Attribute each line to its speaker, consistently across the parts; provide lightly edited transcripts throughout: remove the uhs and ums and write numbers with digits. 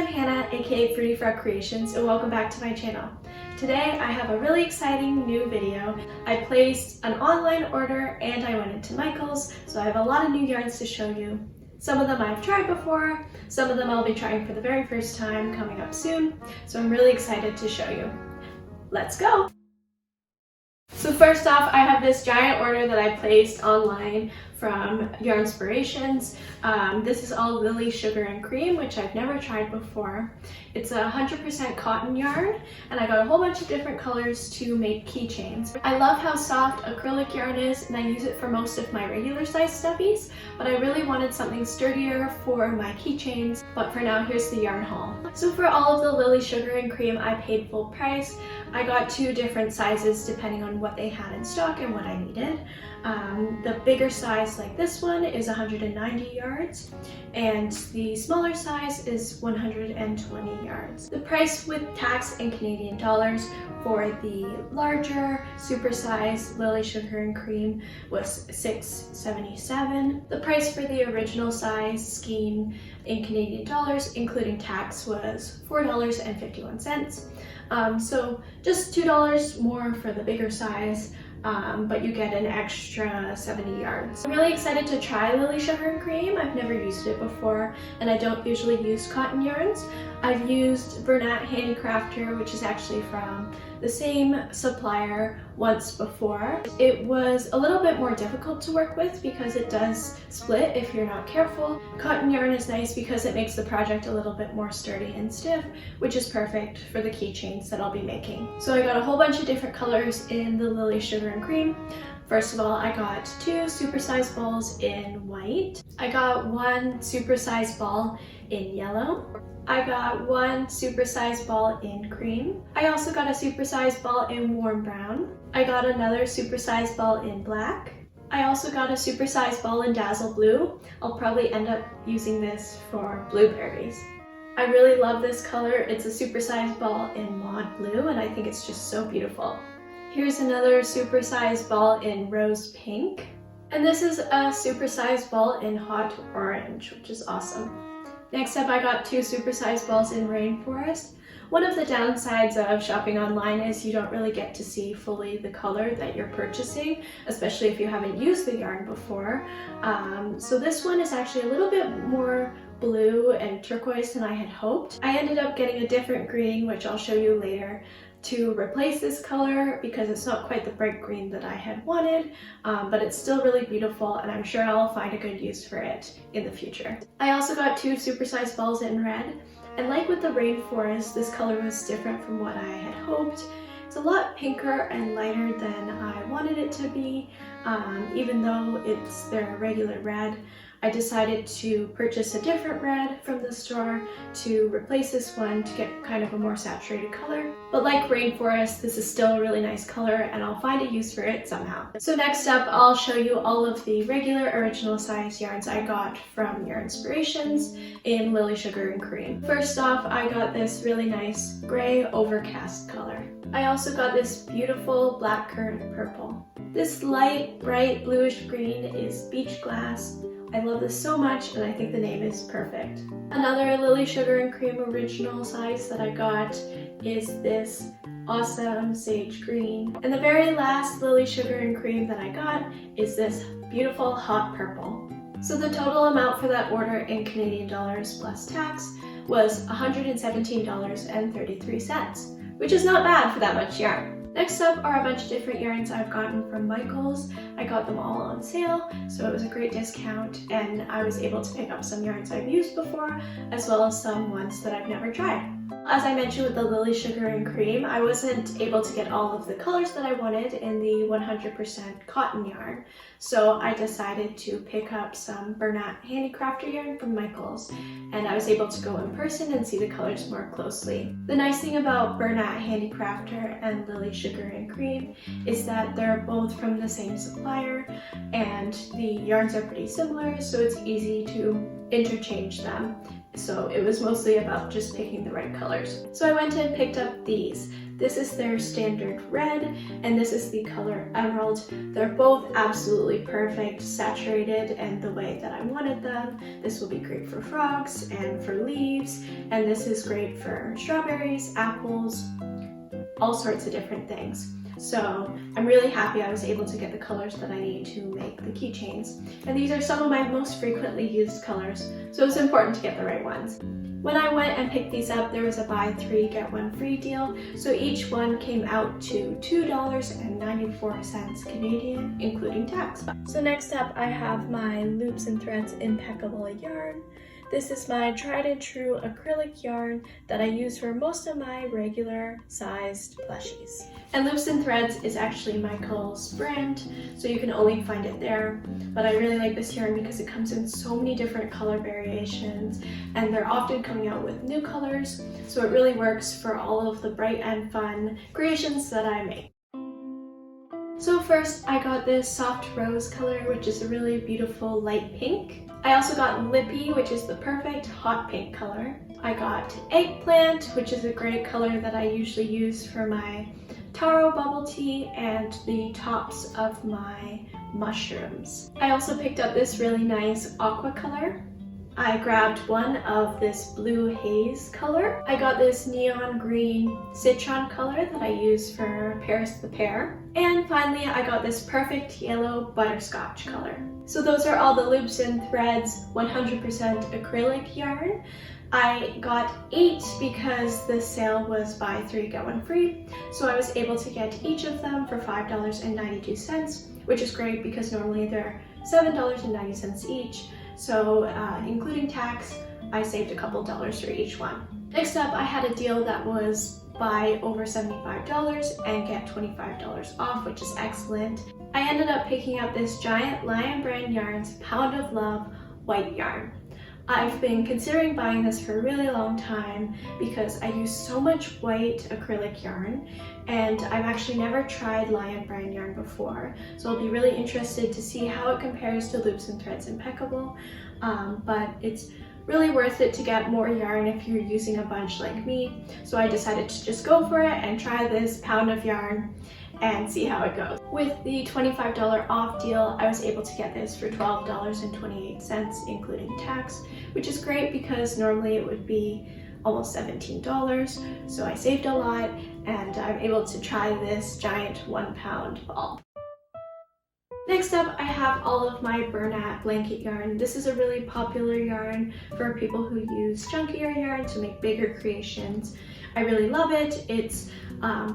Speaker 1: Hannah, aka Fruity Frog Creations, and welcome back to my channel. Today I have a really exciting new video. I placed an online order and I went into Michaels, so I have a lot of new yarns to show you. Some of them I've tried before, some of them I'll be trying for the very first time coming up soon, so I'm really excited to show you. Let's go! So first off, I have this giant order that I placed online from Yarnspirations. This is all Lily Sugar and Cream, which I've never tried before. It's a 100% cotton yarn, and I got a whole bunch of different colors to make keychains. I love how soft acrylic yarn is, and I use it for most of my regular size stuffies, but I really wanted something sturdier for my keychains. But for now, here's the yarn haul. So for all of the Lily Sugar and Cream, I paid full price. I got two different sizes depending on what they had in stock and what I needed. The bigger size, like this one, is 190 yards, and the smaller size is 120 yards. The price with tax in Canadian dollars for the larger supersize Lily Sugar and Cream was $6.77. The price for the original size skein in Canadian dollars, including tax, was $4.51. So just $2 more for the bigger size. But you get an extra 70 yards. I'm really excited to try Lily Sugar and Cream. I've never used it before, and I don't usually use cotton yarns. I've used Bernat Handicrafter, which is actually from the same supplier, once before. It was a little bit more difficult to work with because it does split if you're not careful. Cotton yarn is nice because it makes the project a little bit more sturdy and stiff, which is perfect for the keychains that I'll be making. So I got a whole bunch of different colors in the Lily Sugar and Cream. First of all, I got two supersized balls in white. I got one supersized ball in yellow. I got one supersized ball in cream. I also got a supersized ball in warm brown. I got another supersized ball in black. I also got a supersized ball in dazzle blue. I'll probably end up using this for blueberries. I really love this color. It's a supersized ball in mod blue, and I think it's just so beautiful. Here's another supersized ball in rose pink. And this is a supersized ball in hot orange, which is awesome. Next up, I got two supersized balls in Rainforest. One of the downsides of shopping online is you don't really get to see fully the color that you're purchasing, especially if you haven't used the yarn before. So this one is actually a little bit more blue and turquoise than I had hoped. I ended up getting a different green, which I'll show you later, to replace this color because it's not quite the bright green that I had wanted, but it's still really beautiful, and I'm sure I'll find a good use for it in the future. I also got two supersized balls in red, and like with the Rainforest, this color was different from what I had hoped. It's a lot pinker and lighter than I wanted it to be. Even though it's their regular red, I decided to purchase a different red from the store to replace this one to get kind of a more saturated color. But like Rainforest, this is still a really nice color, and I'll find a use for it somehow. So next up, I'll show you all of the regular original size yarns I got from Yarnspirations in Lily Sugar and Cream. First off, I got this really nice gray overcast color. I also got this beautiful black currant purple. This light, bright bluish green is beach glass. I love this so much, and I think the name is perfect. Another Lily Sugar and Cream original size that I got is this awesome sage green. And the very last Lily Sugar and Cream that I got is this beautiful hot purple. So the total amount for that order in Canadian dollars plus tax was $117.33, which is not bad for that much yarn. Next up are a bunch of different yarns I've gotten from Michaels. I got them all on sale, so it was a great discount, and I was able to pick up some yarns I've used before, as well as some ones that I've never tried. As I mentioned with the Lily Sugar and Cream, I wasn't able to get all of the colors that I wanted in the 100% cotton yarn, so I decided to pick up some Bernat Handicrafter yarn from Michaels, and I was able to go in person and see the colors more closely. The nice thing about Bernat Handicrafter and Lily Sugar and Cream is that they're both from the same supplier, and the yarns are pretty similar, so it's easy to interchange them So it was mostly about just picking the right colors. So I went and picked up these. This is their standard red, and this is the color emerald. They're both absolutely perfect, saturated, and the way that I wanted them. This will be great for frogs and for leaves, and this is great for strawberries, apples, all sorts of different things. So I'm really happy I was able to get the colors that I need to make the keychains. And these are some of my most frequently used colors, so it's important to get the right ones. When I went and picked these up, there was a buy 3 get 1 free deal, so each one came out to $2.94 Canadian, including tax. So next up I have my Loops and Threads Impeccable yarn. This is my tried and true acrylic yarn that I use for most of my regular sized plushies. And Loops and Threads is actually Michael's brand, so you can only find it there. But I really like this yarn because it comes in so many different color variations, and they're often coming out with new colors, so it really works for all of the bright and fun creations that I make. So first I got this soft rose color, which is a really beautiful light pink. I also got Lippy, which is the perfect hot pink color. I got Eggplant, which is a great color that I usually use for my taro bubble tea and the tops of my mushrooms. I also picked up this really nice aqua color. I grabbed one of this blue haze color. I got this neon green citron color that I use for Paris the Pear. And finally, I got this perfect yellow butterscotch color. So those are all the Loops and Threads 100% acrylic yarn. I got 8 because the sale was buy 3 get 1 free. So I was able to get each of them for $5.92, which is great because normally they're $7.90 each. So including tax, I saved a couple dollars for each one. Next up, I had a deal that was buy over $75 and get $25 off, which is excellent. I ended up picking up this giant Lion Brand Yarns Pound of Love white yarn. I've been considering buying this for a really long time because I use so much white acrylic yarn, and I've actually never tried Lion Brand yarn before, so I'll be really interested to see how it compares to Loops and Threads Impeccable, but it's really worth it to get more yarn if you're using a bunch like me, so I decided to just go for it and try this pound of yarn and see how it goes. With the $25 off deal, I was able to get this for $12.28, including tax, which is great because normally it would be almost $17, so I saved a lot, and I'm able to try this giant 1 pound ball. Next up, I have all of my Bernat blanket yarn. This is a really popular yarn for people who use chunkier yarn to make bigger creations. I really love it. It's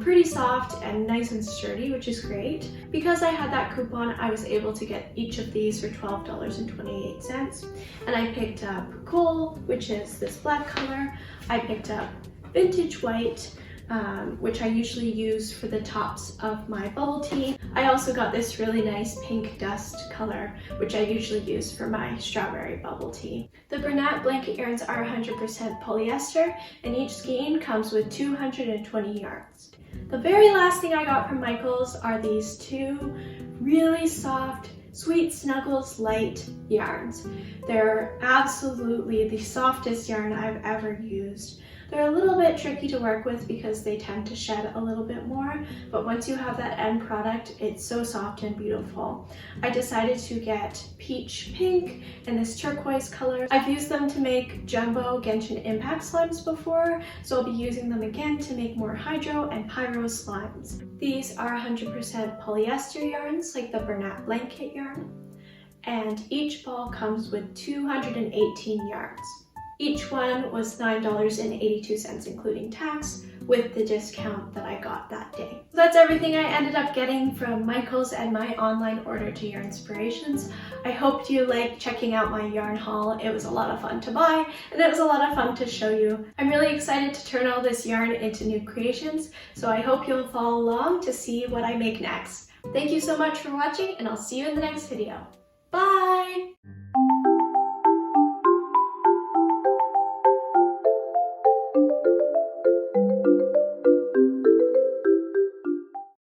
Speaker 1: pretty soft and nice and sturdy, which is great. Because I had that coupon, I was able to get each of these for $12.28. And I picked up Coal, which is this black color. I picked up Vintage White, which I usually use for the tops of my bubble tea. I also got this really nice pink dust color, which I usually use for my strawberry bubble tea. The Bernat blanket yarns are 100% polyester, and each skein comes with 220 yarns. The very last thing I got from Michael's are these 2 really soft Sweet Snuggles Light yarns. They're absolutely the softest yarn I've ever used. They're a little bit tricky to work with because they tend to shed a little bit more, but once you have that end product, it's so soft and beautiful. I decided to get Peach Pink and this turquoise color. I've used them to make Jumbo Genshin Impact slimes before, so I'll be using them again to make more Hydro and Pyro slimes. These are 100% polyester yarns, like the Bernat blanket yarn, and each ball comes with 218 yarns. Each one was $9.82, including tax, with the discount that I got that day. So that's everything I ended up getting from Michael's and my online order to Yarnspirations. I hope you liked checking out my yarn haul. It was a lot of fun to buy, and it was a lot of fun to show you. I'm really excited to turn all this yarn into new creations, so I hope you'll follow along to see what I make next. Thank you so much for watching, and I'll see you in the next video. Bye!